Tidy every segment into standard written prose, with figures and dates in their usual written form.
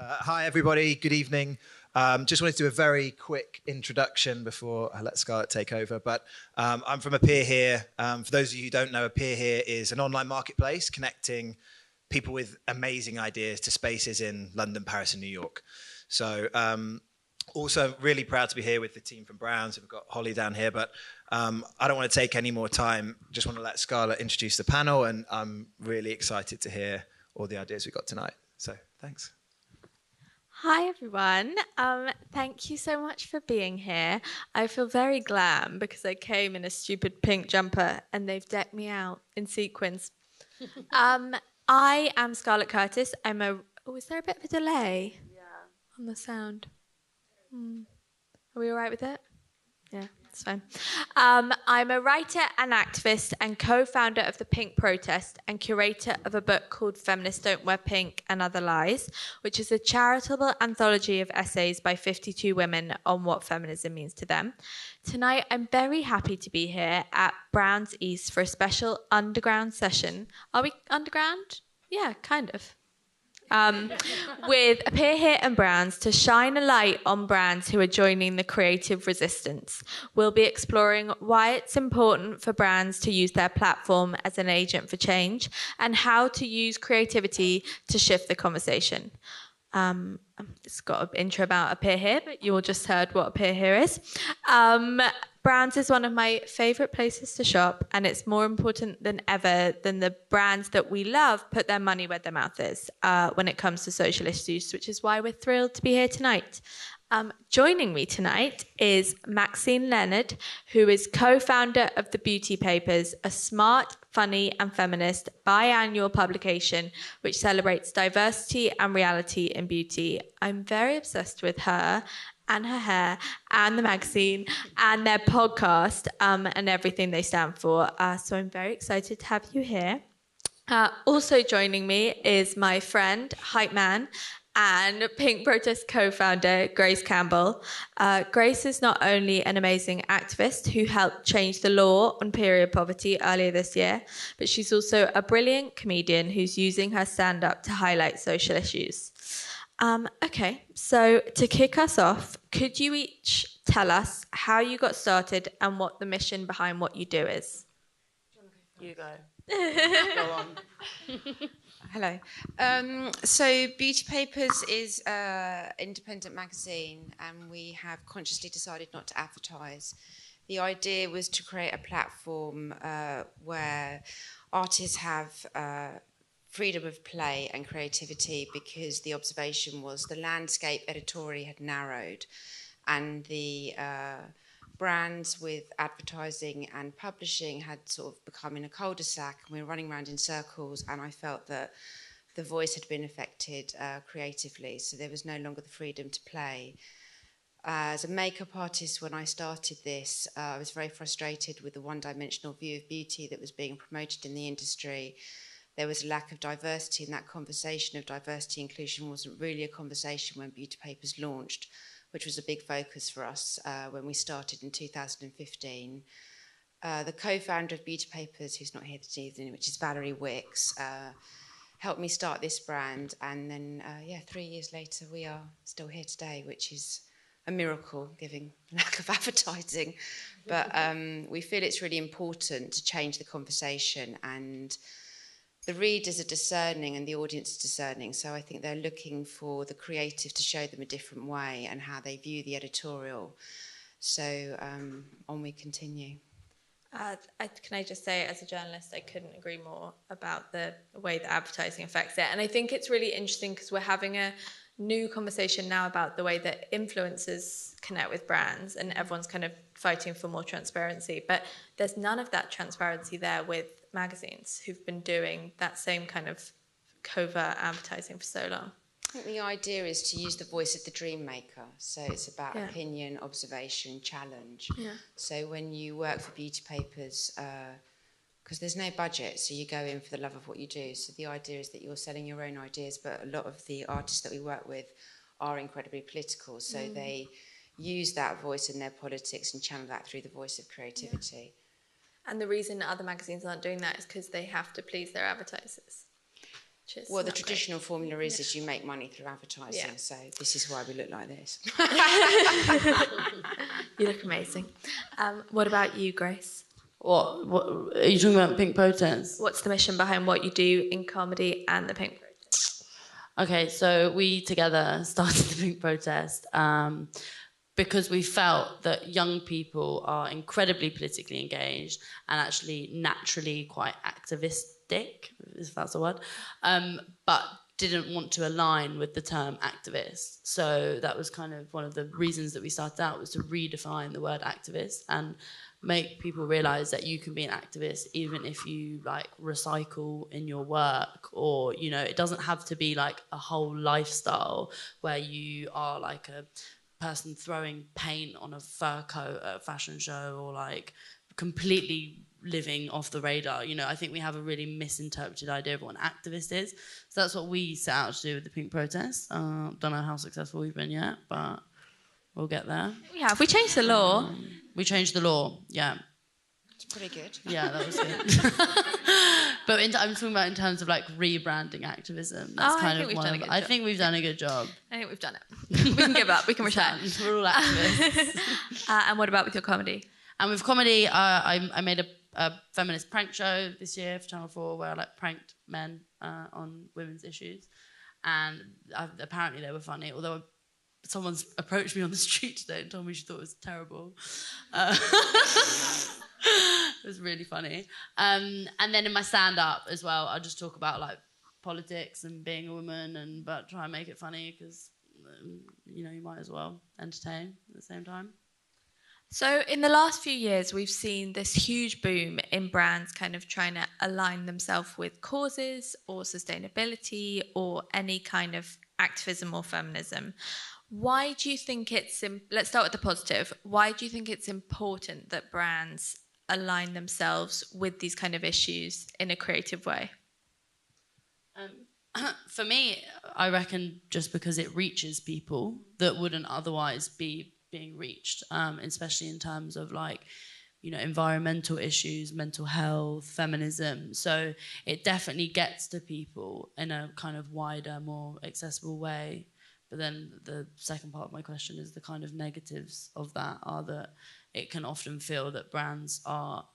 Hi, everybody. Good evening. Just wanted to do a very quick introduction before I let Scarlett take over. But I'm from Appear Here. For those of you who don't know, Appear Here is an online marketplace connecting people with amazing ideas to spaces in London, Paris, and New York. So also really proud to be here with the team from Browns. We've got Holly down here, but I don't want to take any more time. Just want to let Scarlett introduce the panel, and I'm really excited to hear all the ideas we've got tonight. So thanks. Hi everyone, thank you so much for being here. I feel very glam because I came in a stupid pink jumper and they've decked me out in sequins. I am Scarlett Curtis. Is there a bit of a delay on the sound? Are we all right with it? Yeah, it's fine. I'm a writer and activist and co-founder of the Pink Protest and curator of a book called Feminists Don't Wear Pink and Other Lies, which is a charitable anthology of essays by 52 women on what feminism means to them. Tonight, I'm very happy to be here at Browns East for a special underground session. Are we underground? Yeah, kind of. With Appear Here and Browns to shine a light on brands who are joining the creative resistance. We'll be exploring why it's important for brands to use their platform as an agent for change and how to use creativity to shift the conversation. It's got an intro about Appear Here, but you all just heard what Appear Here is. Browns is one of my favourite places to shop, and it's more important than ever than the brands that we love put their money where their mouth is when it comes to social issues, which is why we're thrilled to be here tonight. Joining me tonight is Maxine Leonard, who is co-founder of The Beauty Papers, a smart, funny and feminist biannual publication which celebrates diversity and reality in beauty. I'm very obsessed with her and her hair and the magazine and their podcast and everything they stand for. So I'm very excited to have you here. Also joining me is my friend, hype man, and Pink Protest co-founder, Grace Campbell. Grace is not only an amazing activist who helped change the law on period poverty earlier this year, but she's also a brilliant comedian who's using her stand-up to highlight social issues. Okay, so to kick us off, could you each tell us how you got started and what the mission behind what you do is? You go. Go on. Hello. So Beauty Papers is an independent magazine, and we have consciously decided not to advertise. The idea was to create a platform where artists have freedom of play and creativity, because the observation was the landscape editorially had narrowed, and the brands with advertising and publishing had sort of become in a cul-de-sac, and we were running around in circles, and I felt that the voice had been affected creatively, so there was no longer the freedom to play. As a makeup artist, when I started this, I was very frustrated with the one-dimensional view of beauty that was being promoted in the industry. There was a lack of diversity, and that conversation of diversity inclusion wasn't really a conversation when Beauty Papers launched, which was a big focus for us when we started in 2015. The co-founder of Beauty Papers, who's not here this evening, which is Valerie Wicks, helped me start this brand, and then 3 years later we are still here today, which is a miracle given the lack of advertising. But we feel it's really important to change the conversation, and the readers are discerning and the audience is discerning, so I think they're looking for the creative to show them a different way and how they view the editorial. So on we continue. Can I just say, as a journalist, I couldn't agree more about the way that advertising affects it. And I think it's really interesting because we're having a new conversation now about the way that influencers connect with brands, and everyone's kind of fighting for more transparency. But there's none of that transparency there with magazines who've been doing that same kind of covert advertising for so long. I think the idea is to use the voice of the dream maker. So it's about opinion, observation, challenge. Yeah. So when you work for Beauty Papers, because there's no budget, so you go in for the love of what you do. So the idea is that you're selling your own ideas, but a lot of the artists that we work with are incredibly political. So they use that voice in their politics and channel that through the voice of creativity. Yeah. And the reason other magazines aren't doing that is because they have to please their advertisers. Well, the traditional formula is you make money through advertising, so this is why we look like this. You look amazing. What about you, Grace? What are you talking about? Pink Protest? What's the mission behind what you do in comedy and the Pink Protest? Okay, so we together started the Pink Protest because we felt that young people are incredibly politically engaged and actually naturally quite activistic, if that's a word, but didn't want to align with the term activist. So that was kind of one of the reasons that we started out, was to redefine the word activist and make people realise that you can be an activist even if you like recycle in your work, or, you know, it doesn't have to be like a whole lifestyle where you are like a person throwing paint on a fur coat at a fashion show, or like completely living off the radar. You know, I think we have a really misinterpreted idea of what an activist is. So that's what we set out to do with the Pink Protest. Don't know how successful we've been yet, but we'll get there. We have. We changed the law. We changed the law, yeah. It's pretty good. Yeah, that was good. But I'm talking about in terms of like rebranding activism. That's kind of one of. I think we've done a good job. I think we've done it. We can give up. We can retire. We're all activists. And what about with your comedy? And with comedy, I made a feminist prank show this year for Channel 4 where I like pranked men on women's issues, and apparently they were funny. Although someone's approached me on the street today and told me she thought it was terrible. It was really funny. And then in my stand-up as well, I just talk about like politics and being a woman, but try and make it funny because you know, you might as well entertain at the same time. So in the last few years, we've seen this huge boom in brands kind of trying to align themselves with causes or sustainability or any kind of activism or feminism. Why do you think it's... let's start with the positive. Why do you think it's important that brands align themselves with these kind of issues in a creative way? For me, I reckon just because it reaches people that wouldn't otherwise be being reached, especially in terms of like, you know, environmental issues, mental health, feminism. So it definitely gets to people in a kind of wider, more accessible way. But then the second part of my question is the kind of negatives of that are that it can often feel that brands are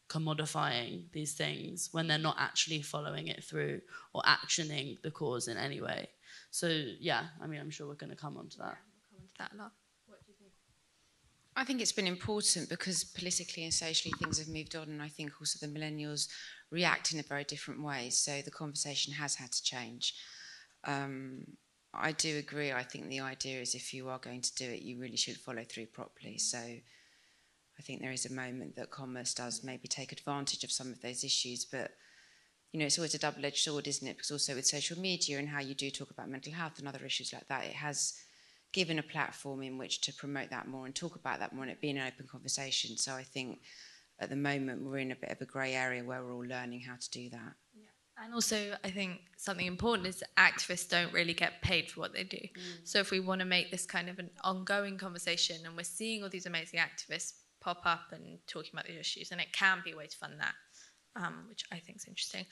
commodifying these things when they're not actually following it through or actioning the cause in any way. So yeah, I mean, I'm sure we're going to come on to that. We'll come on to that a lot. I think it's been important because politically and socially things have moved on, and I think also the millennials react in a very different way, so the conversation has had to change. I do agree. I think the idea is if you are going to do it, you really should follow through properly. So I think there is a moment that commerce does maybe take advantage of some of those issues, but you know, it's always a double-edged sword, isn't it? Because also with social media and how you do talk about mental health and other issues like that, it has given a platform in which to promote that more and talk about that more and it being an open conversation. So I think at the moment we're in a bit of a grey area where we're all learning how to do that. Yeah. And also I think something important is that activists don't really get paid for what they do. So if we want to make this kind of an ongoing conversation, and we're seeing all these amazing activists pop up and talking about these issues, and it can be a way to fund that, which I think is interesting.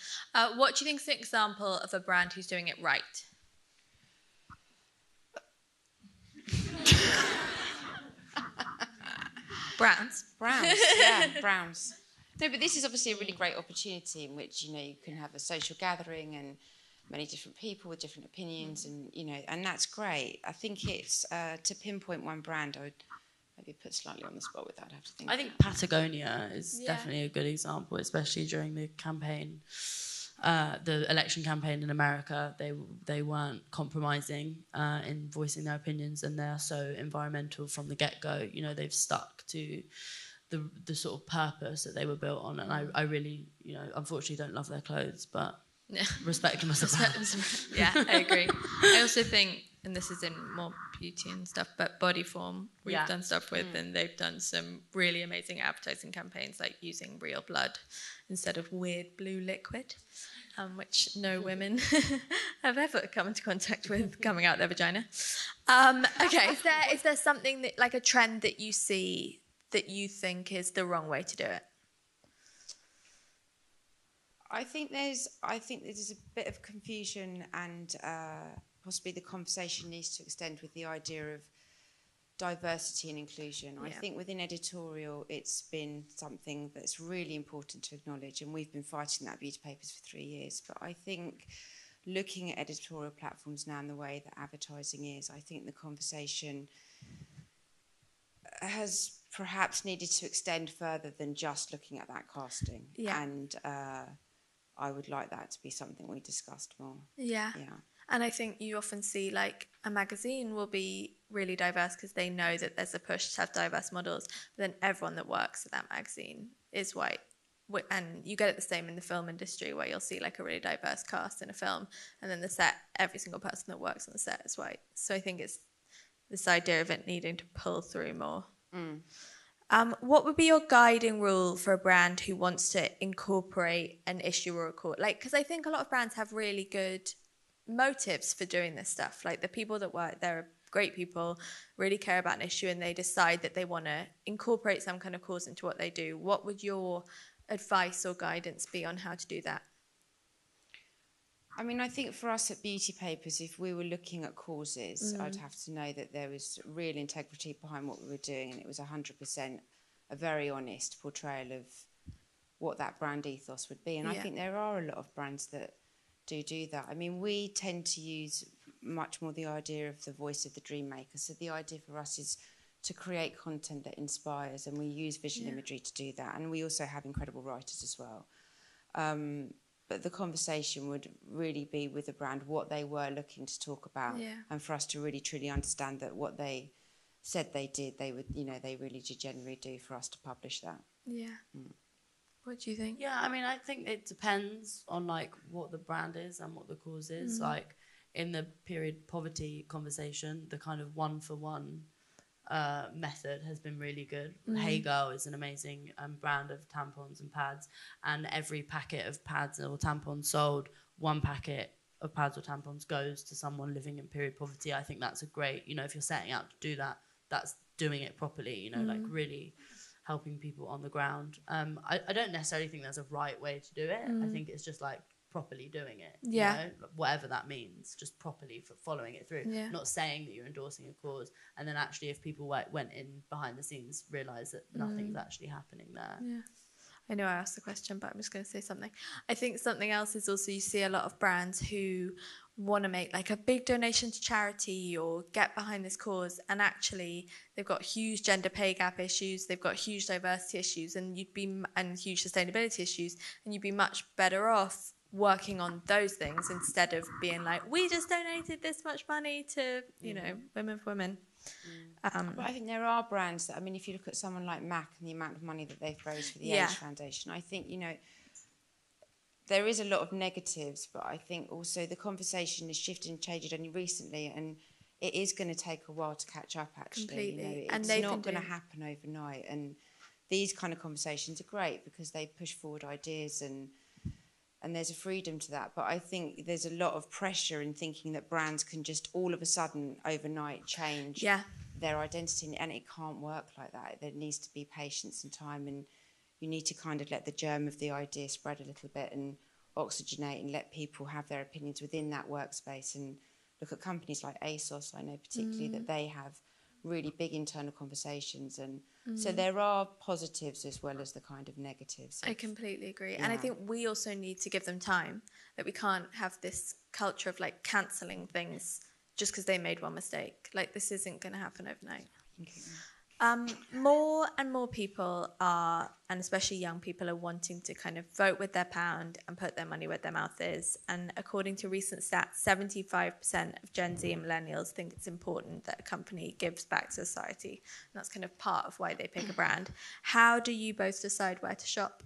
What do you think is an example of a brand who's doing it right? Browns, yeah, Browns. No, but this is obviously a really great opportunity in which, you know, you can have a social gathering and many different people with different opinions, and you know, and that's great. I think it's to pinpoint one brand, I would maybe put slightly on the spot with that. I'd have to think. I think Patagonia is definitely a good example, especially during the campaign. The election campaign in America, they weren't compromising in voicing their opinions, and they're so environmental from the get-go. You know, they've stuck to the sort of purpose that they were built on, and I really, you know, unfortunately don't love their clothes, but respect them as a brand. Yeah, I agree. I also think, and this is in more beauty and stuff, but Body Form we've done stuff with, and they've done some really amazing advertising campaigns, like using real blood instead of weird blue liquid, which no women have ever come into contact with coming out their vagina. Okay, is there something that, like a trend that you see that you think is the wrong way to do it? I think there's a bit of confusion, and possibly the conversation needs to extend with the idea of diversity and inclusion. I think within editorial, it's been something that's really important to acknowledge, and we've been fighting that Beauty Papers for 3 years. But I think looking at editorial platforms now and the way that advertising is, I think the conversation has perhaps needed to extend further than just looking at that casting. Yeah. And I would like that to be something we discussed more. Yeah. And I think you often see like a magazine will be really diverse because they know that there's a push to have diverse models, but then everyone that works at that magazine is white. And you get it the same in the film industry, where you'll see like a really diverse cast in a film, and then the set, every single person that works on the set is white. So I think it's this idea of it needing to pull through more. What would be your guiding rule for a brand who wants to incorporate an issue or a cause? Like, because I think a lot of brands have really good motives for doing this stuff. Like the people that work there are great people, really care about an issue, and they decide that they want to incorporate some kind of cause into what they do. What would your advice or guidance be on how to do that? I mean, I think for us at Beauty Papers, if we were looking at causes, I'd have to know that there was real integrity behind what we were doing, and it was 100% a very honest portrayal of what that brand ethos would be. And I think there are a lot of brands that do that. I mean, we tend to use much more the idea of the voice of the dream maker. So the idea for us is to create content that inspires, and we use visual imagery to do that. And we also have incredible writers as well. But the conversation would really be with the brand, what they were looking to talk about, and for us to really truly understand that what they said they did, they would, they really did genuinely do for us to publish that. What do you think? Yeah, I mean, I think it depends on like what the brand is and what the cause is. Like in the period poverty conversation, the kind of one-for-one method has been really good. Hey Girl is an amazing brand of tampons and pads, and every packet of pads or tampons sold, one packet of pads or tampons goes to someone living in period poverty. I think that's a great, if you're setting out to do that, that's doing it properly, like really helping people on the ground. I don't necessarily think there's a right way to do it. I think it's just like properly doing it, whatever that means, just properly following it through, not saying that you're endorsing a cause, and then actually if people went in behind the scenes, realise that nothing's actually happening there. I know I asked the question, but I'm just going to say something. I think something else is also you see a lot of brands who want to make like a big donation to charity or get behind this cause, and actually they've got huge gender pay gap issues, they've got huge diversity issues, and huge sustainability issues, and you'd be much better off working on those things instead of being like, we just donated this much money to women for women. But I think there are brands that, I mean, if you look at someone like MAC and the amount of money that they've raised for the AIDS Foundation, I think, there is a lot of negatives, but I think also the conversation has shifted and changed only recently, and it is going to take a while to catch up, actually. Completely. It's not going to happen overnight, and these kind of conversations are great because they push forward ideas, and there's a freedom to that. But I think there's a lot of pressure in thinking that brands can just all of a sudden overnight change their identity, and it can't work like that. There needs to be patience and time, and you need to kind of let the germ of the idea spread a little bit and oxygenate and let people have their opinions within that workspace. And look at companies like ASOS, I know particularly that they have really big internal conversations, and so there are positives as well as the kind of negatives. I completely agree. And I think we also need to give them time, that we can't have this culture of like cancelling things just because they made one mistake. Like this isn't going to happen overnight. More and more people are, and especially young people, are wanting to kind of vote with their pound and put their money where their mouth is. And according to recent stats, 75% of Gen Z and millennials think it's important that a company gives back to society. And that's kind of part of why they pick a brand. How do you both decide where to shop?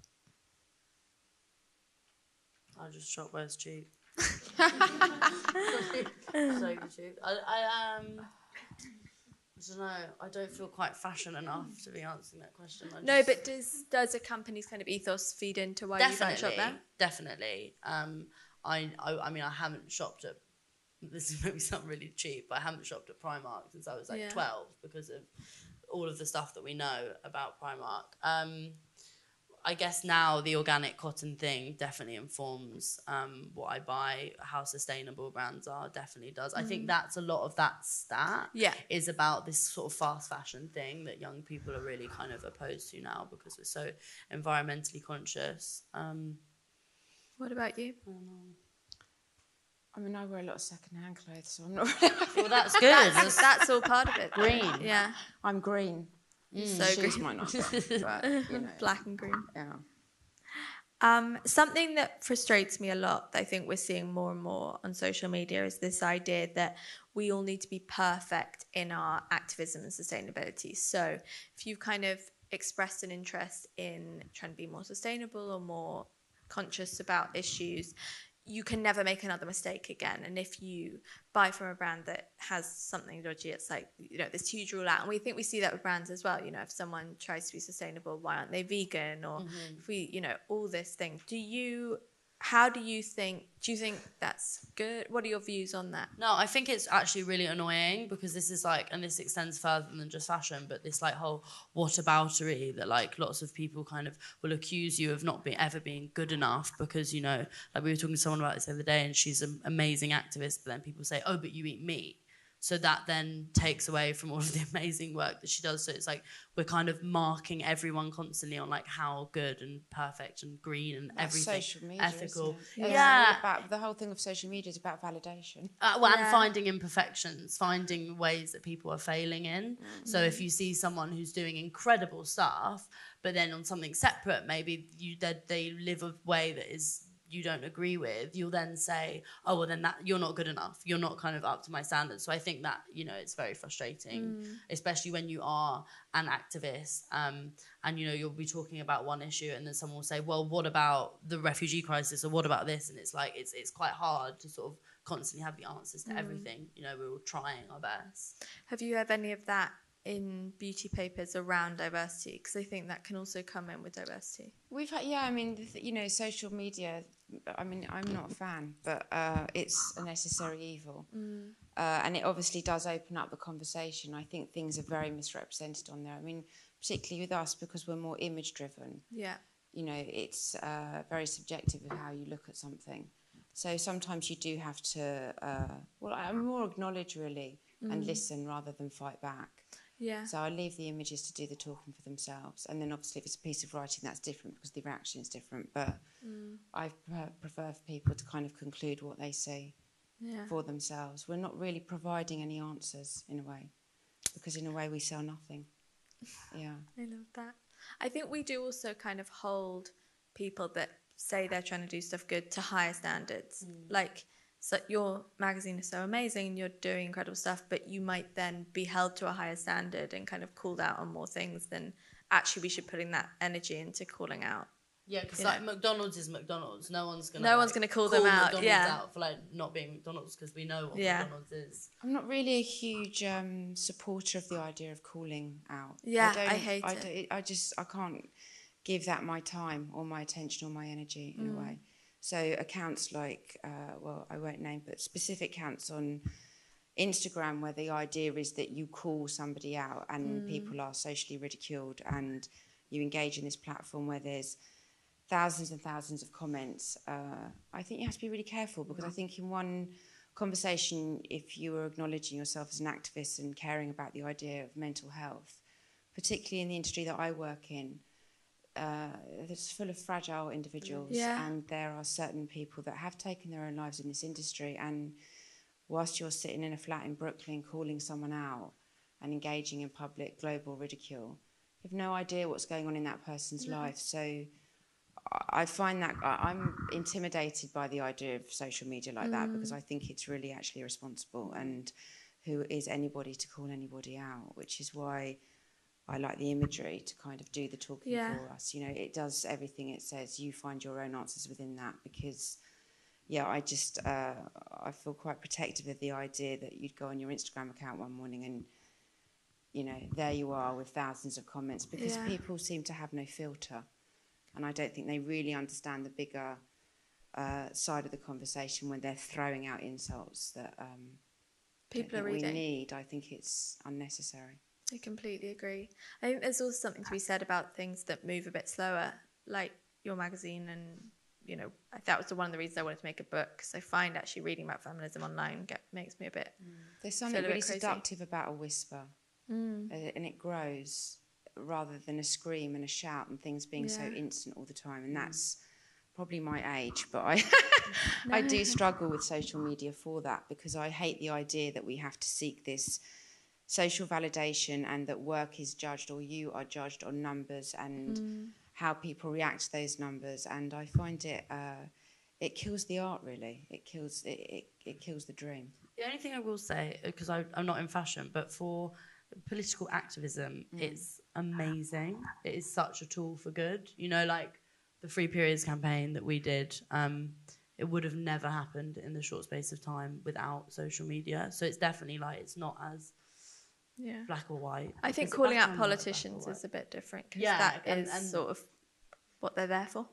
I just shop where it's cheap. So cheap. I don't know. I don't feel quite fashion enough to be answering that question. But does a company's kind of ethos feed into why you don't shop there? Definitely. I mean, I haven't shopped at. This is maybe sound really cheap, but I haven't shopped at Primark since I was like 12 because of all of the stuff that we know about Primark. I guess now the organic cotton thing definitely informs what I buy, how sustainable brands are, definitely does. I think that's a lot of that stat is about this sort of fast fashion thing that young people are really kind of opposed to now because we're so environmentally conscious. What about you? I don't know. I mean, I wear a lot of second-hand clothes, so I'm not really... Well, that's good. That's all part of it. Green. Yeah. I'm green. So Shoes green. might not be, but, you know. Black and green. Yeah. Something that frustrates me a lot, that I think we're seeing more and more on social media, is this idea that we all need to be perfect in our activism and sustainability. So if you've kind of expressed an interest in trying to be more sustainable or more conscious about issues, you can never make another mistake again. And if you buy from a brand that has something dodgy, it's like, you know, this huge rule out. And we think we see that with brands as well. You know, if someone tries to be sustainable, why aren't they vegan? Or if we, you know, all this thing. Do you think that's good? What are your views on that? No, I think it's actually really annoying because this is like, and this extends further than just fashion, but this like whole whataboutery that like lots of people kind of will accuse you of not ever being good enough because, you know, like we were talking to someone about this the other day and she's an amazing activist, but then people say, oh, but you eat meat. So that then takes away from all of the amazing work that she does. So it's like we're kind of marking everyone constantly on like how good and perfect and green and That's everything social media, ethical. Isn't it? Yeah. It's about, the whole thing of social media is about validation. And finding imperfections, finding ways that people are failing in. So if you see someone who's doing incredible stuff, but then on something separate, maybe they live a way that is you don't agree with, you'll then say, oh, well, then that you're not good enough. You're not kind of up to my standards. So I think that, you know, it's very frustrating, especially when you are an activist and, you know, you'll be talking about one issue and then someone will say, well, what about the refugee crisis or what about this? And it's like, it's quite hard to sort of constantly have the answers to everything. You know, we're all trying our best. Have you had any of that in beauty papers around diversity? Because I think that can also come in with diversity. We've had, I mean, you know, social media, I mean, I'm not a fan, but it's a necessary evil. And it obviously does open up the conversation. I think things are very misrepresented on there. I mean, particularly with us, because we're more image-driven. Yeah. You know, it's very subjective of how you look at something. So sometimes you do have to, I'm more acknowledge, really, and listen rather than fight back. Yeah. So I leave the images to do the talking for themselves. And then obviously if it's a piece of writing, that's different because the reaction is different. But I prefer for people to kind of conclude what they see for themselves. We're not really providing any answers in a way, because in a way we sell nothing. Yeah. I love that. I think we do also kind of hold people that say they're trying to do stuff good to higher standards. Like, so your magazine is so amazing and you're doing incredible stuff, but you might then be held to a higher standard and kind of called out on more things than actually we should putting that energy into calling out. Yeah, because like McDonald's is McDonald's. No one's gonna call them out. McDonald's out for like not being McDonald's because we know what McDonald's is. I'm not really a huge supporter of the idea of calling out. Yeah, I hate it. I can't give that my time or my attention or my energy in a way. So accounts like, I won't name, but specific accounts on Instagram where the idea is that you call somebody out and people are socially ridiculed and you engage in this platform where there's thousands and thousands of comments. I think you have to be really careful because I think in one conversation, if you are acknowledging yourself as an activist and caring about the idea of mental health, particularly in the industry that I work in, it's full of fragile individuals and there are certain people that have taken their own lives in this industry, and whilst you're sitting in a flat in Brooklyn calling someone out and engaging in public global ridicule, you have no idea what's going on in that person's life. So I find that I'm intimidated by the idea of social media like that because I think it's really actually irresponsible, and who is anybody to call anybody out, which is why I like the imagery to kind of do the talking for us. You know, it does everything it says. You find your own answers within that because, I just, I feel quite protective of the idea that you'd go on your Instagram account one morning and, you know, there you are with thousands of comments because people seem to have no filter. And I don't think they really understand the bigger side of the conversation when they're throwing out insults that people are reading. We need. I think it's unnecessary. I completely agree. I think there's also something to be said about things that move a bit slower. like your magazine, and you know, that was one of the reasons I wanted to make a book, because I find actually reading about feminism online makes me a bit. There's something really crazy. seductive about a whisper, and it grows rather than a scream and a shout and things being so instant all the time. And that's probably my age, but I do struggle with social media for that, because I hate the idea that we have to seek this social validation and that work is judged, or you are judged on numbers and how people react to those numbers. And I find it kills the art, really. It kills the dream. The only thing I will say, because I'm not in fashion, but for political activism, it's amazing. It is such a tool for good. You know, like the Free Periods campaign that we did, it would have never happened in the short space of time without social media. So it's definitely like, it's not as black or white. I think calling out politicians is a bit different, because that is sort of what they're there for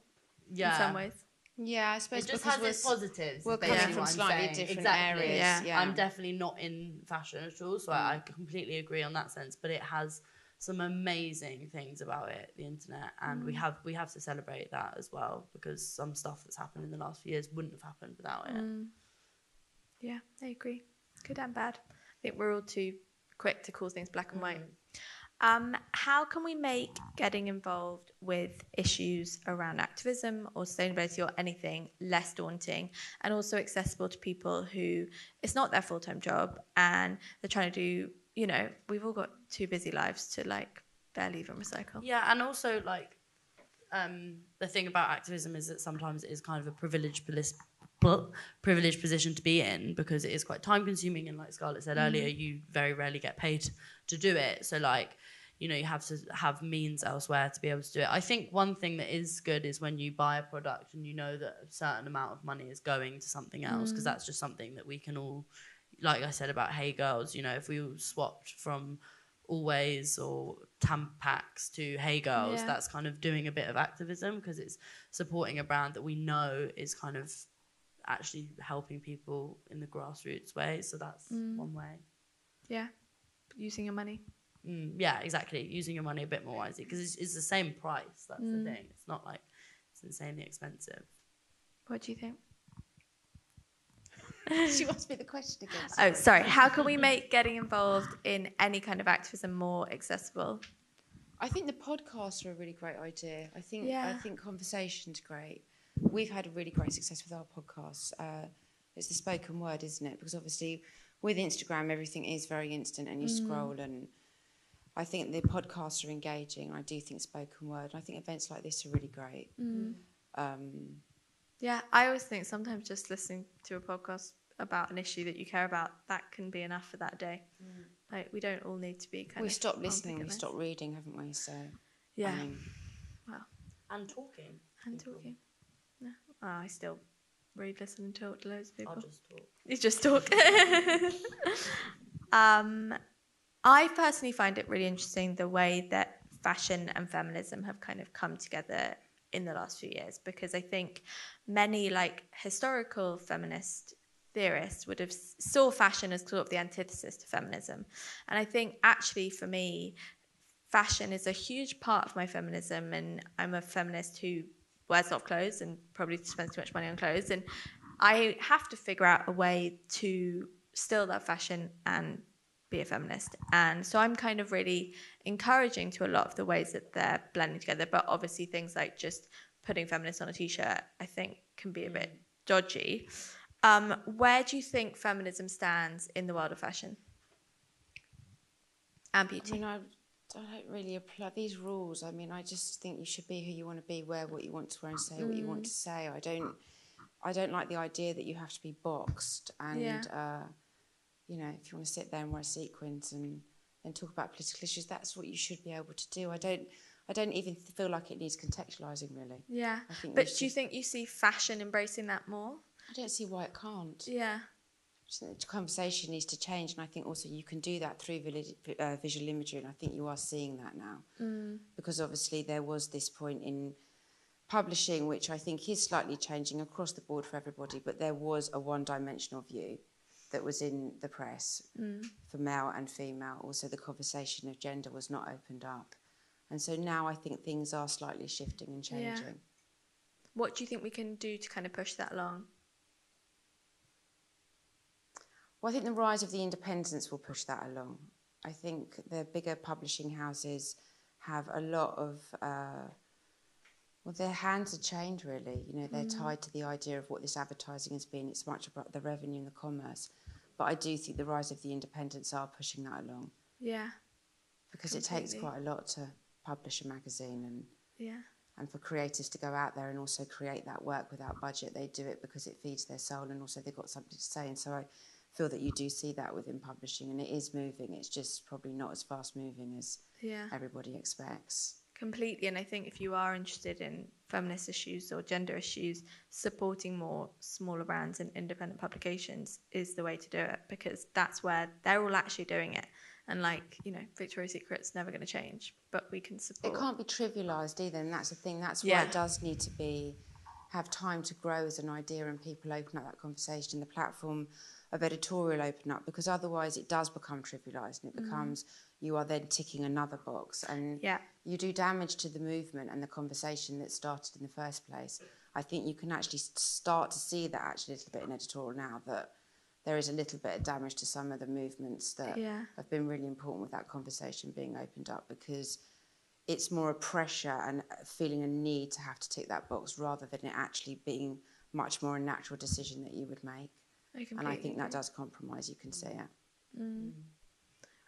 in some ways. Yeah, I suppose it just has its positives. We're coming from slightly different areas. Yeah. I'm definitely not in fashion at all, so I completely agree on that sense. But it has some amazing things about it, the internet, and we have to celebrate that as well, because some stuff that's happened in the last few years wouldn't have happened without it. Yeah, I agree. Good and bad. I think we're all too quick to call things black and white. How can we make getting involved with issues around activism or sustainability or anything less daunting, and also accessible to people who it's not their full-time job and they're trying to do, you know, we've all got too busy lives to like barely even recycle. Yeah, and also like the thing about activism is that sometimes it is kind of a privileged position to be in, because it is quite time consuming, and like Scarlett said earlier, you very rarely get paid to do it. So like, you know, you have to have means elsewhere to be able to do it. I think one thing that is good is when you buy a product and you know that a certain amount of money is going to something else, because that's just something that we can all, like I said about Hey Girls, you know, if we all swapped from Always or Tampax to Hey Girls, that's kind of doing a bit of activism, because it's supporting a brand that we know is kind of actually helping people in the grassroots way. So that's one way. Yeah, using your money. Yeah, exactly. Using your money a bit more wisely, because it's the same price. That's the thing. It's not like it's insanely expensive. What do you think? She wants me the question again. Oh, sorry. How can we make getting involved in any kind of activism more accessible? I think the podcasts are a really great idea. I think conversation's great. We've had really great success with our podcasts. It's the spoken word, isn't it? Because obviously with Instagram, everything is very instant and you scroll, and I think the podcasts are engaging. I do think spoken word. I think events like this are really great. Yeah, I always think sometimes just listening to a podcast about an issue that you care about, that can be enough for that day. Like, we don't all need to be kind of... We stopped listening, we stopped reading, haven't we? So, yeah. Well. And talking. Yeah. Oh, I still read, listen and talk to loads of people. I'll just talk. You just talk. I personally find it really interesting the way that fashion and feminism have kind of come together in the last few years, because I think many like historical feminist theorists would have saw fashion as sort of the antithesis to feminism. And I think actually for me, fashion is a huge part of my feminism, and I'm a feminist who wears a lot of clothes and probably spends too much money on clothes, and I have to figure out a way to still love fashion and be a feminist. And so I'm kind of really encouraging to a lot of the ways that they're blending together, but obviously things like just putting feminist on a t-shirt I think can be a bit dodgy. Where do you think feminism stands in the world of fashion and beauty? I mean, I don't really apply these rules. I mean, I just think you should be who you want to be, wear what you want to wear and say what you want to say. I don't like the idea that you have to be boxed, and you know, if you want to sit there and wear sequins and talk about political issues, that's what you should be able to do. I don't even feel like it needs contextualising, really. Yeah, but do you think you see fashion embracing that more? I don't see why it can't. Yeah. The conversation needs to change, and I think also you can do that through visual imagery, and I think you are seeing that now. Because obviously there was this point in publishing, which I think is slightly changing across the board for everybody, but there was a one-dimensional view that was in the press for male and female. Also, the conversation of gender was not opened up. And so now I think things are slightly shifting and changing. Yeah. What do you think we can do to kind of push that along? Well, I think the rise of the independents will push that along. I think the bigger publishing houses have a lot of, well, their hands are chained, really. You know, they're tied to the idea of what this advertising has been. It's much about the revenue and the commerce. But I do think the rise of the independents are pushing that along. Yeah. Because it takes quite a lot to publish a magazine and for creators to go out there and also create that work without budget. They do it because it feeds their soul and also they've got something to say. And so I feel that you do see that within publishing, and it is moving. It's just probably not as fast moving as everybody expects. Completely. And I think if you are interested in feminist issues or gender issues, supporting more smaller brands and independent publications is the way to do it, because that's where they're all actually doing it. And like, you know, Victoria's Secret's never going to change, but we can support. It can't be trivialised either, and that's the thing. That's why it does need to have time to grow as an idea, and people open up that conversation, the platform of editorial open up, because otherwise it does become trivialised, and it becomes you are then ticking another box, and you do damage to the movement and the conversation that started in the first place. I think you can actually start to see that actually a little bit in editorial now, that there is a little bit of damage to some of the movements that have been really important with that conversation being opened up, because it's more a pressure and feeling a need to have to tick that box rather than it actually being much more a natural decision that you would make. And I think that does compromise, you can see it.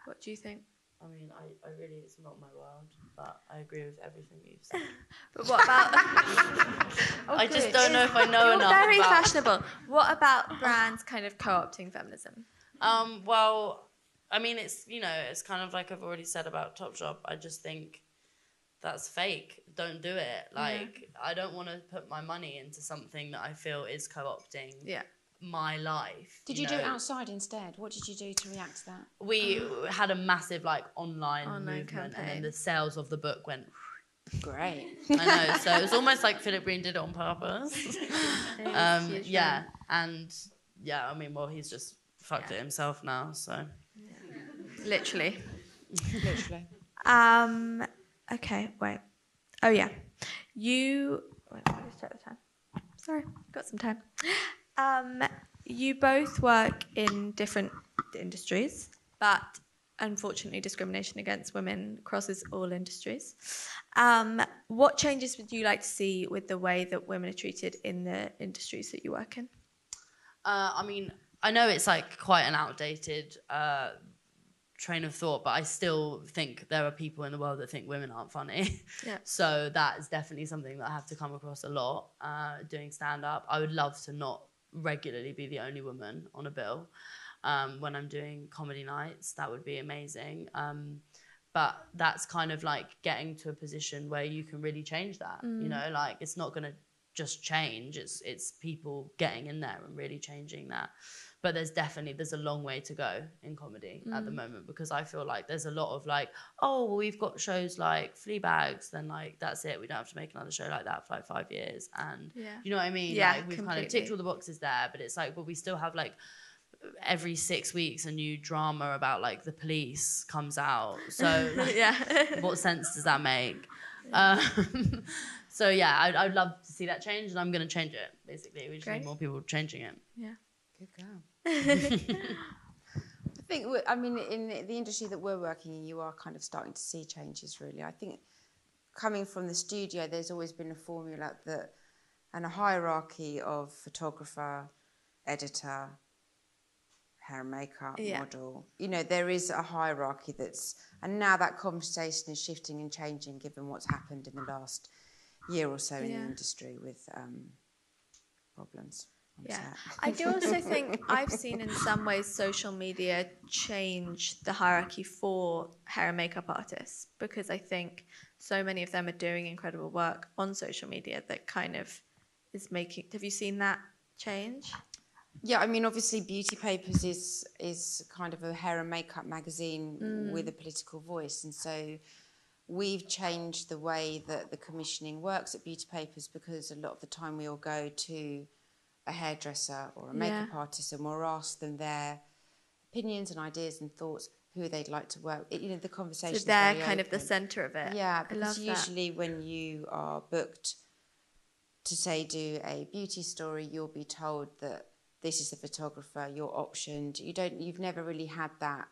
What do you think? I mean, I really, it's not my world, but I agree with everything you've said. But what about... I just don't know if I know enough You're very about... fashionable. What about brands kind of co-opting feminism? Well, I mean, it's, you know, it's kind of like I've already said about Topshop. I just think that's fake. Don't do it. Like, I don't want to put my money into something that I feel is co-opting my life. Did you do it outside instead? What did you do to react to that? We had a massive like online movement campaign. and then the sales of the book went great. I know, so it was almost like Philip Green did it on purpose. I mean, well, he's just fucked it himself now, so Literally. Literally. Okay, wait. Oh yeah. Wait, let me just check the time. Sorry, got some time. You both work in different industries, but unfortunately discrimination against women crosses all industries. What changes would you like to see with the way that women are treated in the industries that you work in? I mean, I know it's like quite an outdated train of thought, but I still think there are people in the world that think women aren't funny. So that is definitely something that I have to come across a lot doing stand-up. I would love to not regularly be the only woman on a bill when I'm doing comedy nights. That would be amazing. But that's kind of like getting to a position where you can really change that. You know, like it's not going to just change. It's people getting in there and really changing that. But there's a long way to go in comedy at the moment, because I feel like there's a lot of like, oh, well, we've got shows like Fleabags, then like that's it. We don't have to make another show like that for like 5 years. And you know what I mean? Yeah, like we've kind of ticked all the boxes there, but it's like, well, we still have like every 6 weeks a new drama about like the police comes out. So like, what sense does that make? So yeah, I'd love to see that change, and I'm going to change it. Basically, we just need more people changing it. Yeah. Good girl. I think, I mean, in the industry that we're working in, you are kind of starting to see changes, really. I think coming from the studio, there's always been a formula and a hierarchy of photographer, editor, hair and makeup, model. You know, there is a hierarchy and now that conversation is shifting and changing given what's happened in the last year or so in the industry with problems. I do also think I've seen in some ways social media change the hierarchy for hair and makeup artists, because I think so many of them are doing incredible work on social media that kind of is making... Have you seen that change? Yeah, I mean, obviously Beauty Papers is kind of a hair and makeup magazine with a political voice, and so we've changed the way that the commissioning works at Beauty Papers, because a lot of the time we all go to a hairdresser or a makeup artist and we'll ask them their opinions and ideas and thoughts. who they'd like to work. The conversation. So they're kind of the centre of it. Yeah, I because love usually when you are booked to say do a beauty story, you'll be told that this is the photographer, you're optioned. You've never really had that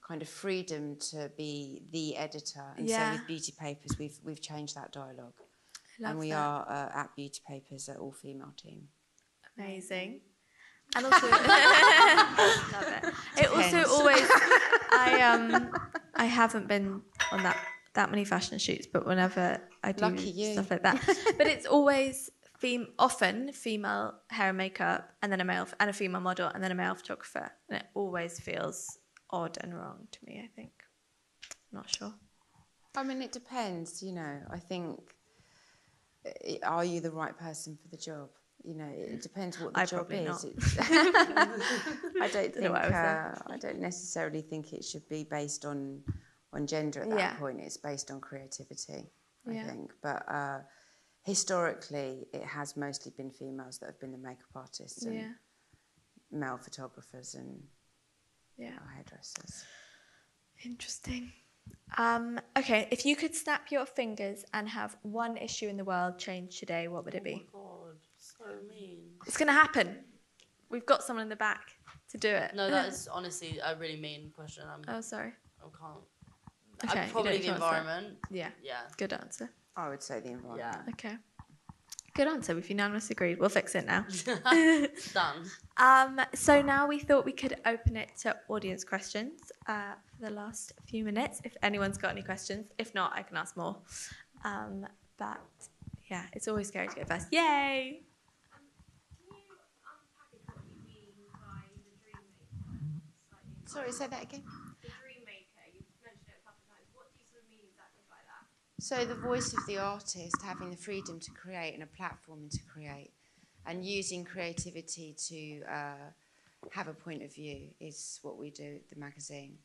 kind of freedom to be the editor. And so with Beauty Papers, we've changed that dialogue. And we are at Beauty Papers an all-female team. Amazing. And also, love it. It also always, I haven't been on that many fashion shoots, but whenever I do stuff like that, but it's always often female hair and makeup, and then a female model, and then a male photographer, and it always feels odd and wrong to me. I think, I'm not sure. I mean, it depends. I think, are you the right person for the job? It depends what the job is. I don't necessarily think it should be based on gender at that point. It's based on creativity, I think. But historically, it has mostly been females that have been the makeup artists and male photographers and hairdressers. Interesting. Okay, if you could snap your fingers and have one issue in the world change today, what would it be? Oh my God, so mean. It's going to happen. We've got someone in the back to do it. No, that is honestly a really mean question. Sorry. I can't. Okay, probably the environment. Yeah. Good answer. I would say the environment. Yeah. Okay. Good answer. We've unanimously agreed. We'll fix it now. Done. So now we thought we could open it to audience questions for the last few minutes. If anyone's got any questions. If not, I can ask more. But yeah, it's always scary to go first. Yay! Can you unpackage what you mean by the dream maker? Sorry, say that again. The dream maker, you've mentioned it a couple of times. What do you sort of mean exactly by that? So the voice of the artist having the freedom to create and a platform to create, and using creativity to have a point of view is what we do at the magazine.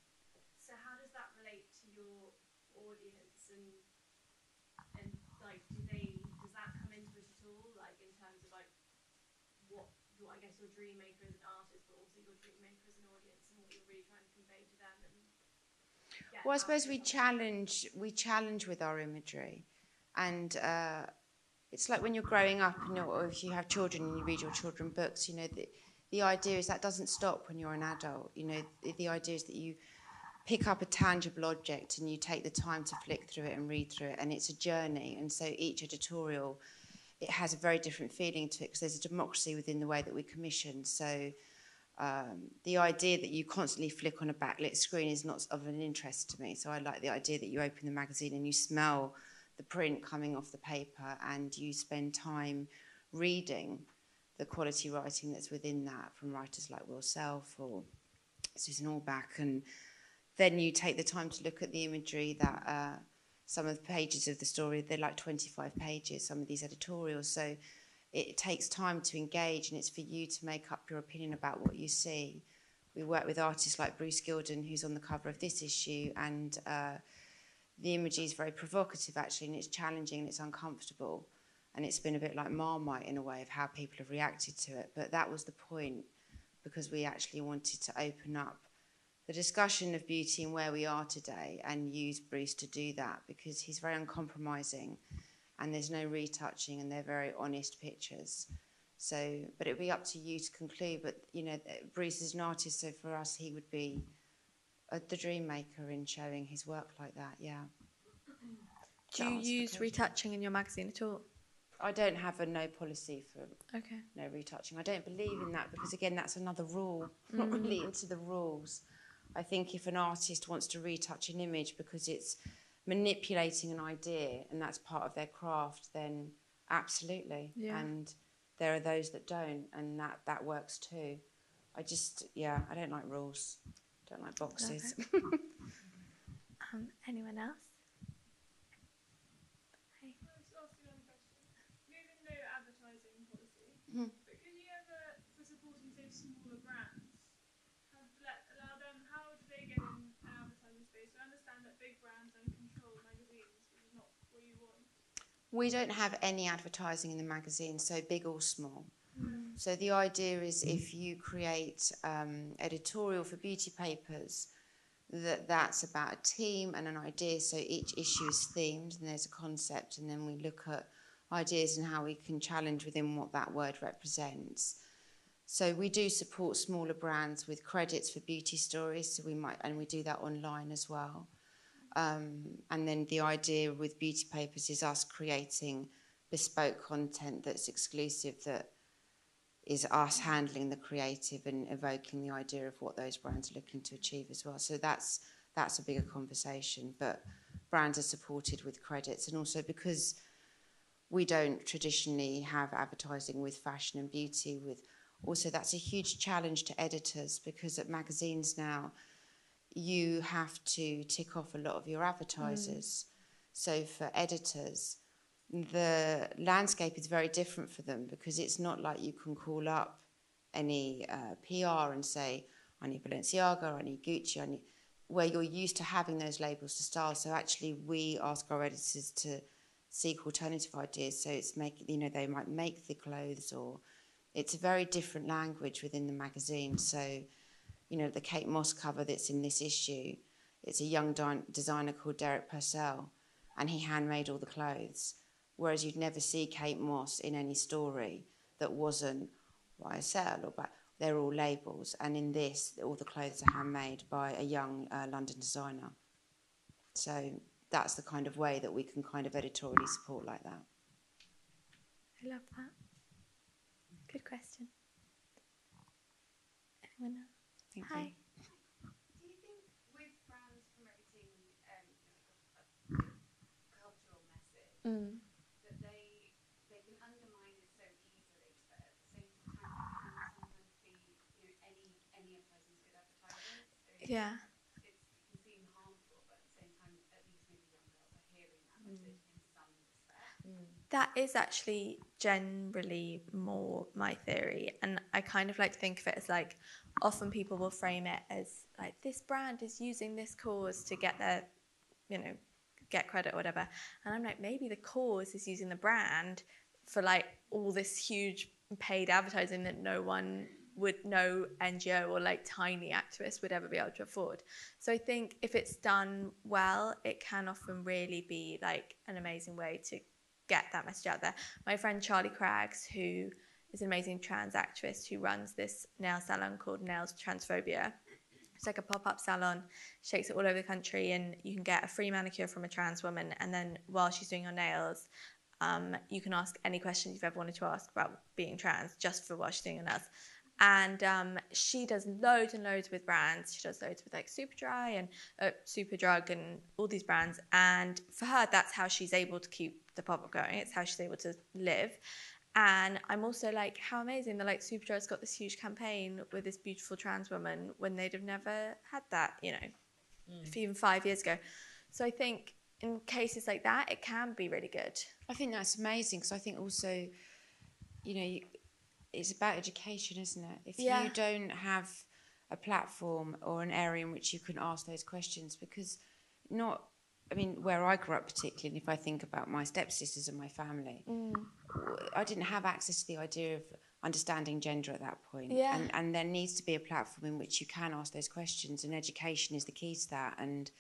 So how does that relate to your audience and like does that come into it at all, like in terms of like what I guess your dream maker as an artist, but also your dream maker as an audience and what you're really trying to convey to them? Well, I suppose we challenge with our imagery, and it's like when you're growing up, or if you have children and you read your children books, the idea is that doesn't stop when you're an adult. The idea is that you pick up a tangible object and you take the time to flick through it and read through it, and it's a journey. And so each editorial, it has a very different feeling to it because there's a democracy within the way that we commission. So the idea that you constantly flick on a backlit screen is not of an interest to me. So I like the idea that you open the magazine and you smell the print coming off the paper and you spend time reading the quality writing that's within that from writers like Will Self or Susan Orbach. And then you take the time to look at the imagery that some of the pages of the story, they're like 25 pages, some of these editorials. So it takes time to engage, and it's for you to make up your opinion about what you see. We work with artists like Bruce Gilden, who's on the cover of this issue, and the imagery is very provocative, actually, and it's challenging and it's uncomfortable. And it's been a bit like Marmite in a way of how people have reacted to it. But that was the point, because we actually wanted to open up the discussion of beauty and where we are today and use Bruce to do that, because he's very uncompromising and there's no retouching and they're very honest pictures. So, but it'd be up to you to conclude. But, Bruce is an artist, so for us, he would be the dream maker in showing his work like that, yeah. Do you use retouching in your magazine at all? I don't have a no policy for Okay. no retouching. I don't believe in that because, again, that's another rule. I'm not really into the rules. I think if an artist wants to retouch an image because it's manipulating an idea and that's part of their craft, then absolutely. Yeah. And there are those that don't, and that works too. I don't like rules. Don't like boxes. Anyone else? Can I just ask you one question? Moving no advertising policy, but could you ever, for supporting, say, smaller brands, allow them, how do they get in an advertising space? So I understand that big brands own control magazines, which is not what you want. We don't have any advertising in the magazine, so big or small. So the idea is if you create editorial for Beauty Papers, that's about a team and an idea. So each issue is themed and there's a concept, and then we look at ideas and how we can challenge within what that word represents. So we do support smaller brands with credits for beauty stories. So we do that online as well. And then the idea with Beauty Papers is us creating bespoke content that's exclusive, that is us handling the creative and evoking the idea of what those brands are looking to achieve as well. So that's a bigger conversation, but brands are supported with credits. And also because we don't traditionally have advertising with fashion and beauty, also that's a huge challenge to editors, because at magazines now, you have to tick off a lot of your advertisers. So for editors, the landscape is very different for them, because it's not like you can call up any PR and say, I need Balenciaga, I need Gucci, where you're used to having those labels to style. So actually we ask our editors to seek alternative ideas. So it's they might make the clothes, or it's a very different language within the magazine. So, the Kate Moss cover that's in this issue, it's a young designer called Derek Purcell, and he handmade all the clothes. Whereas you'd never see Kate Moss in any story that wasn't YSL, they're all labels. And in this, all the clothes are handmade by a young London designer. So that's the kind of way that we can kind of editorially support like that. I love that. Good question. Anyone else? Hi. Do you think with brands promoting a cultural message, that they can undermine it so easily, but at the same time it can sometimes be any advertising is good advertising? So Yeah. it can seem harmful, but at the same time, at least maybe young girls are hearing that message in some respect. That is actually generally more my theory, and I kind of like to think of it as like, often people will frame it as like, this brand is using this cause to get their, get credit or whatever, and I'm like, maybe the cause is using the brand for like all this huge paid advertising that no one would, no NGO or like tiny activist would ever be able to afford. So I think if it's done well, it can often really be like an amazing way to get that message out there. My friend Charlie Craggs, who is an amazing trans activist who runs this nail salon called Nails Transphobia. It's like a pop-up salon. She takes it all over the country, and you can get a free manicure from a trans woman, and then while she's doing your nails, you can ask any questions you've ever wanted to ask about being trans, just for while she's doing your nails. And she does loads and loads with brands. She does loads with like Superdry and Superdrug and all these brands. And for her, that's how she's able to keep the pop-up going. It's how she's able to live. And I'm also like, how amazing that like Superdry's got this huge campaign with this beautiful trans woman when they'd have never had that, even 5 years ago. So I think in cases like that, it can be really good. I think that's amazing, because I think also, it's about education, isn't it? If you don't have a platform or an area in which you can ask those questions, because where I grew up particularly, and if I think about my stepsisters and my family, I didn't have access to the idea of understanding gender at that point. Yeah. And there needs to be a platform in which you can ask those questions, and education is the key to that. And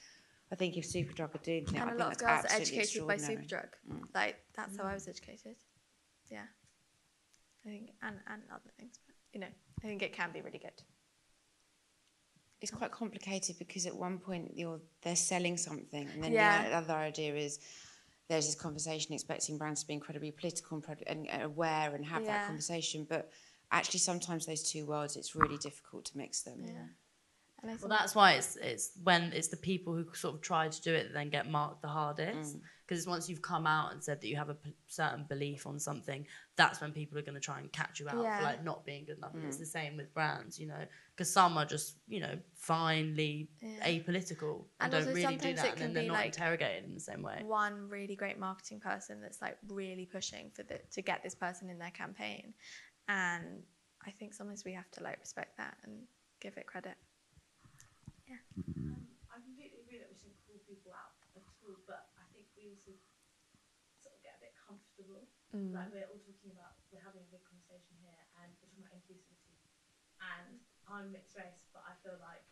I think if Superdrug are doing that, And I a think lot of that's girls are absolutely educated by extraordinary. Superdrug. Like, that's how I was educated. Yeah. I think, and other things. But, I think it can be really good. It's quite complicated, because at one point they're selling something, and then Yeah. the other idea is there's this conversation expecting brands to be incredibly political and aware and have that conversation. But actually, sometimes those two worlds, it's really difficult to mix them. Yeah. And Well, that's why it's when it's the people who sort of try to do it that then get marked the hardest. Because it's once you've come out and said that you have a certain belief on something, that's when people are going to try and catch you out for like not being good enough. And it's the same with brands, because some are just, finely apolitical and don't really do that, and then they're not interrogated in the same way. One really great marketing person that's like really pushing to get this person in their campaign, and I think sometimes we have to like respect that and give it credit. Yeah. I completely agree that we shouldn't call people out at all, but I think we also sort of get a bit comfortable. Like we're all talking about, we're having a big conversation here, and we're talking about inclusivity. And I'm mixed race, but I feel like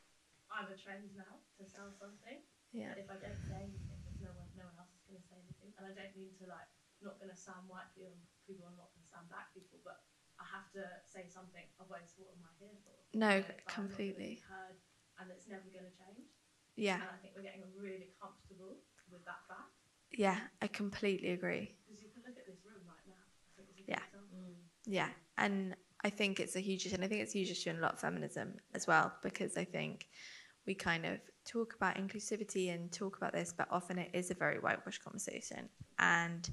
I'm a trend now to sell something. Yeah. But if I don't say anything, there's no one else is going to say anything. And I don't mean to like not going to sound white people are not going to sound black people, but I have to say something. Otherwise, what am I here for? No, Like, completely. I'm not gonna be heard, and it's never going to change. Yeah. And I think we're getting really comfortable with that fact. Yeah, I completely agree. Because you can look at this room right now. I think it's a good Yeah. example. Yeah, and I think it's a huge issue, and I think it's a huge issue in a lot of feminism as well, because I think we kind of talk about inclusivity and talk about this, but often it is a very whitewashed conversation. And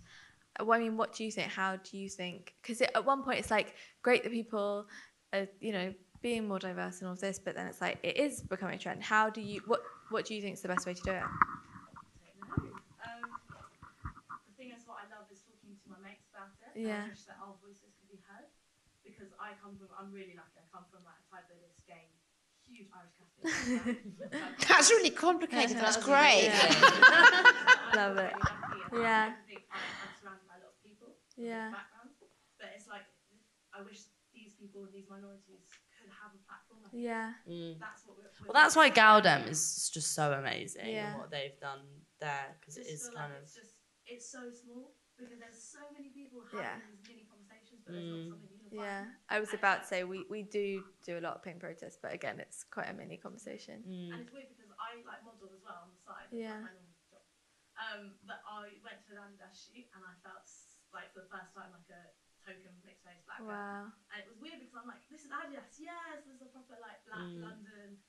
well, I mean, what do you think? How do you think? Because at one point it's like great that people are, you know, being more diverse and all of this, but then it's like it is becoming a trend. How do you? What do you think is the best way to do it? I don't know. The thing is, what I love is talking to my mates about it. Yeah. And I wish that our voices could be heard. Because I'm really lucky. I come from like a type Buddhist, gay, huge Irish Catholic background. That's really complicated. That's great. Love it. Yeah. I think I'm surrounded by a lot of people with Yeah. backgrounds. But it's like, I wish these people and these minorities could have a platform. I think Yeah. that's what we're Well, that's why Galdem is just so amazing Yeah. and what they've done there, because it is feel kind like of. it's so small because there's so many people having these mini conversations, but there's not something unified. Yeah, I was about to say we do a lot of pink protests, but again, it's quite a mini conversation. And it's weird because I like model as well on the side. Yeah. Like my normal job. But I went to an Adidas shoot and I felt like for the first time like a token mixed race black girl. Wow. And it was weird because I'm like, this is Adidas. Yes, this is a proper like black London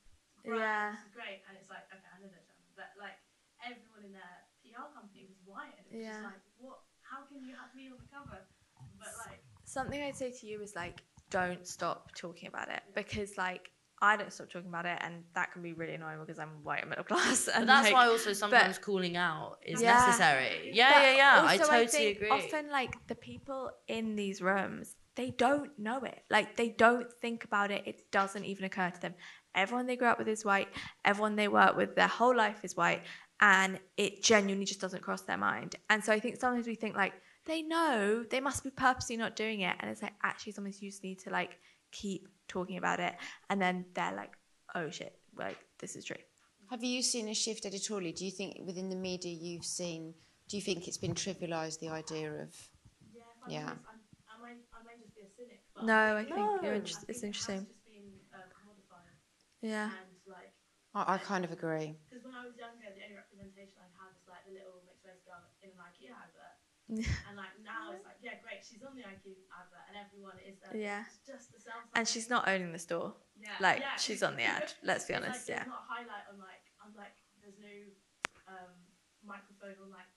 brand. Yeah. This is great. And it's like, okay, I know they're German, but like everyone in their PR company was white, and it was just like, what? How can you have me on the cover? But like, something I'd say to you is like, don't stop talking about it, because like I don't stop talking about it, and that can be really annoying because I'm white and middle class. And But that's like, why also sometimes calling out is Yeah. necessary. but Yeah. I also totally think agree. Often like the people in these rooms, they don't know it. Like they don't think about it. It doesn't even occur to them. Everyone they grew up with is white. Everyone they work with their whole life is white. And it genuinely just doesn't cross their mind. And so I think sometimes we think like, they know, they must be purposely not doing it. And it's like, actually sometimes you just need to like keep talking about it. And then they're like, oh shit, like this is true. Have you seen a shift editorially? Do you think within the media you've seen, do you think it's been trivialised, the idea of... Yeah. I might just be a cynic. But No, I think it's it's interesting. just been commodified. Yeah. And like... I kind of agree. Because when I was younger, the only representation I had was like the little mixed race girl in an IKEA advert. And like now it's like, yeah, great, she's on the IKEA advert and everyone is there. Yeah. It's just to sell something. And she's not owning the store. Yeah. Like she's on the ad. Let's be honest. Like, Yeah. There's not a highlight on like, there's no microphone on like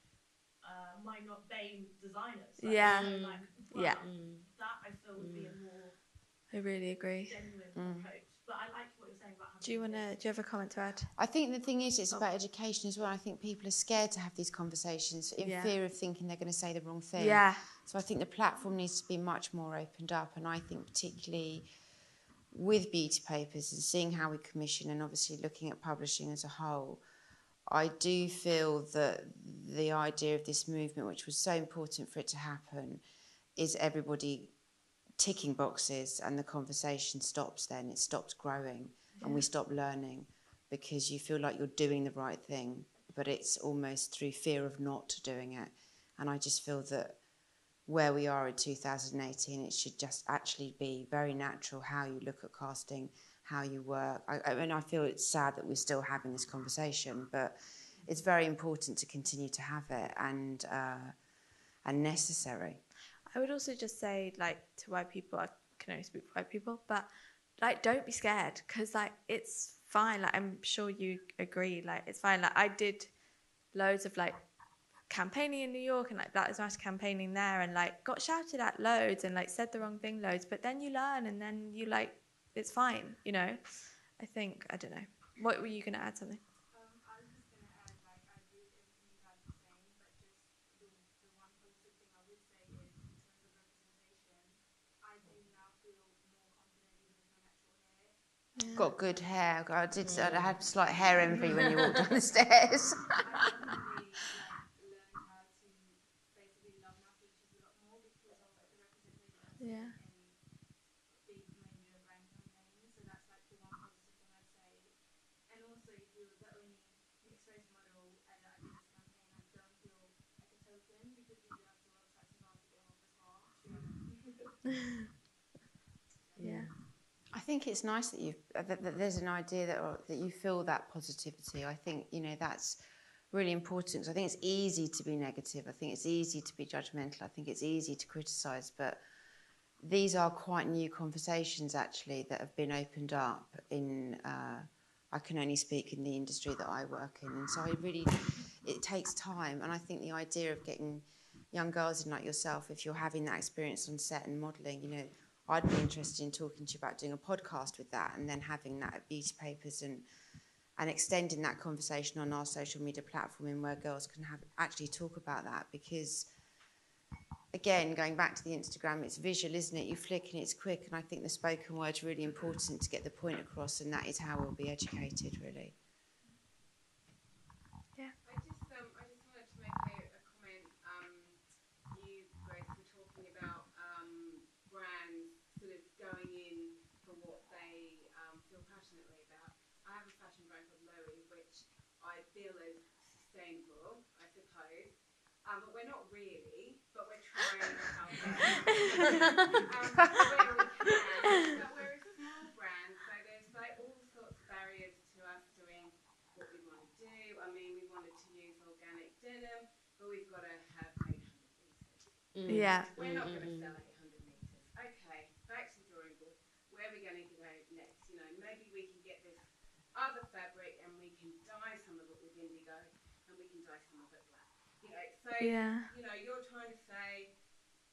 my not BAME designers. Like, Yeah. so, like, Yeah. That I feel would be a more I really agree. genuine approach. But I like what you're saying about Do you have a comment to add? I think the thing is, it's about education as well. I think people are scared to have these conversations in fear of thinking they're going to say the wrong thing. Yeah. So I think the platform needs to be much more opened up. And I think particularly with beauty papers and seeing how we commission and obviously looking at publishing as a whole, I do feel that the idea of this movement, which was so important for it to happen, is everybody ticking boxes and the conversation stops then. It stops growing and we stop learning because you feel like you're doing the right thing, but it's almost through fear of not doing it. And I just feel that where we are in 2018, it should just actually be very natural how you look at casting, how you work. I mean, I feel it's sad that we're still having this conversation, but it's very important to continue to have it and necessary. I would also just say, like, to white people, I can only speak for white people, but like, don't be scared, because like it's fine. Like, I'm sure you agree. Like, it's fine. Like, I did loads of like campaigning in New York and like Black Lives Matter campaigning there, and like got shouted at loads and like said the wrong thing loads. But then you learn, and then you like, it's fine. You know. I think, I don't know. What were you gonna add something? I was just going to add, like, I agree with everything you guys are saying, but just the one positive thing I would say is, in terms of representation, I do now feel more confident even with my natural hair. Got good hair. I had slight hair envy when you walked down the stairs. I definitely learned how to basically love my features a lot more because of the representation I've seen Yeah. in big major brand campaigns. So that's like the one positive thing I'd say. And Yeah. I think it's nice that that there's an idea that you feel that positivity. I think, you know, that's really important, because I think it's easy to be negative. I think it's easy to be judgmental. I think it's easy to criticise, but these are quite new conversations actually that have been opened up in, I can only speak in the industry that I work in, and so it takes time. And I think the idea of getting young girls in like yourself, if you're having that experience on set and modelling, you know, I'd be interested in talking to you about doing a podcast with that, and then having that at Beauty Papers, and extending that conversation on our social media platform, in where girls can actually talk about that. Because again, going back to the Instagram, it's visual, isn't it? You flick and it's quick, and I think the spoken word's really important to get the point across, and that is how we'll be educated, really. Yeah. I just wanted to make a comment. You both were talking about brands sort of going in for what they feel passionately about. I have a fashion brand called Lowy, which I feel is sustainable, I suppose. But we're not really, but we're trying to help where we can. But we're a small brand, so there's like all sorts of barriers to us doing what we want to do. I mean, we wanted to use organic denim, but we've got to have 800 meters. Yeah. We're not going to sell 800 meters. Okay, back to the drawing board. Where are we going to go next? You know, maybe we can get this other fabric and we can dye some of it with indigo, and we can dye some of it black. You know, so you know, you're trying to say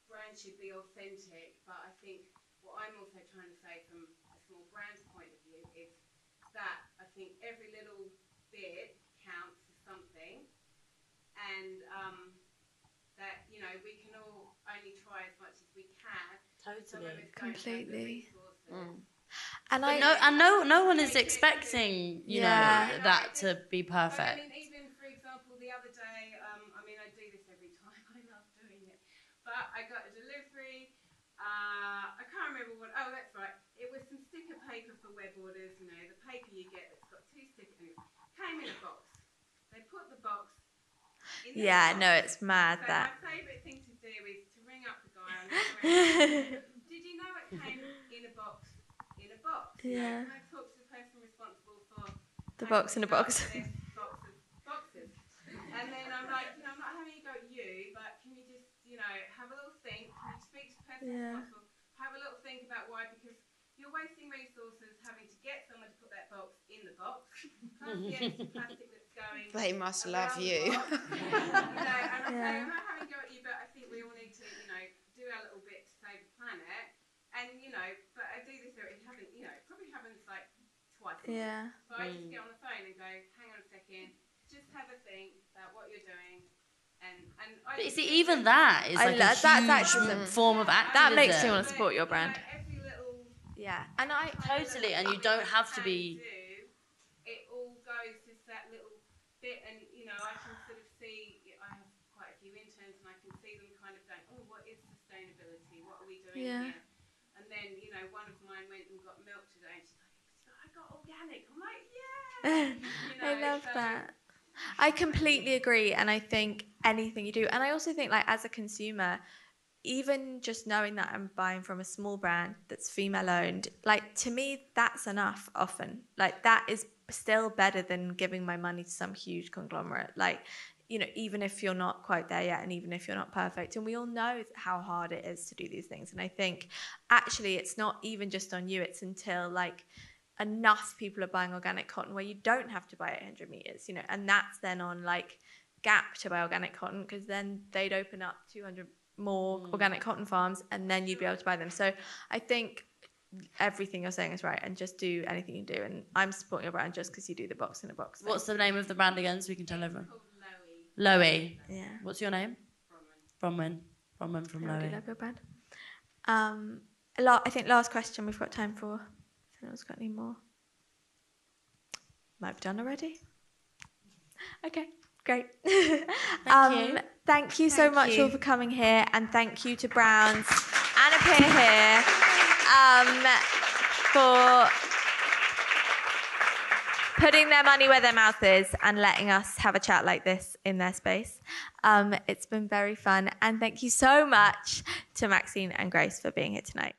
brands should be authentic, but I think what I'm also trying to say from a small brand's point of view is that I think every little bit counts for something, and that, you know, we can all only try as much as we can. Totally. Completely. And no one is expecting, you know, that to be perfect. I mean, even for example, the other day, I mean, I do this every time. I love doing it. But I got a delivery. I can't remember what. Oh, that's right. It was some sticker paper for web orders. You know, the paper you get that's got 2 stickers. And it came in a box. They put the box in the box. No, it's mad So that. my favourite thing to do is to ring up the guy on the other end. Did you know it came in a box? In a box. Yeah. Can I talk to the person responsible for The box in a box. this box of boxes? And then I'm like, you know, I'm not having you go at you, but can you just, you know, have a little think? Can you speak to the person responsible? Have a little think about why, because you're wasting resources having to get someone to put that box in the box, plus the extra plastic that's going. They must love around you. the box. You know, and I'm saying, I'm not having to go at you, but I think we all need to, you know, do our little bit to save the planet. And, you know, but I do this, it happens, you know, it probably happens like twice a month. So I just get on the phone and go, hang on a second, just have a think about what you're doing. And But you see, even that is like a huge form of activism. That makes me want to support your brand. You know, every little and I totally, and you don't have to be. It all goes just that little bit, and you know, I can sort of see. I have quite a few interns, and I can see them kind of going, "Oh, what is sustainability? What are we doing here?" And then, you know, one of mine went and got milk today, and she's like, "I got organic." I'm like, "Yeah." You know, I love that. I completely agree, and I think anything you do, and I also think, like, as a consumer, even just knowing that I'm buying from a small brand that's female owned, like, to me, that's enough often. Like, that is still better than giving my money to some huge conglomerate. Like, you know, even if you're not quite there yet, and even if you're not perfect, and we all know how hard it is to do these things. And I think actually it's not even just on you, it's until like enough people are buying organic cotton where you don't have to buy 800 meters, you know, and that's then on like Gap to buy organic cotton, because then they'd open up 200 more organic cotton farms, and then you'd be able to buy them. So I think everything you're saying is right, and just do anything you do. And I'm supporting your brand just because you do the box in a box thing. What's the name of the brand again, so we can tell everyone? Lowy. Lowy. Yeah. What's your name? Bronwyn. Bronwyn from Lowy. Love your brand. I think last question we've got time for. If anyone's got any more. Might have done already. Okay, great. Thank you so much all for coming here, and thank you to Browns and Appear Here for putting their money where their mouth is and letting us have a chat like this in their space. It's been very fun. And thank you so much to Maxine and Grace for being here tonight.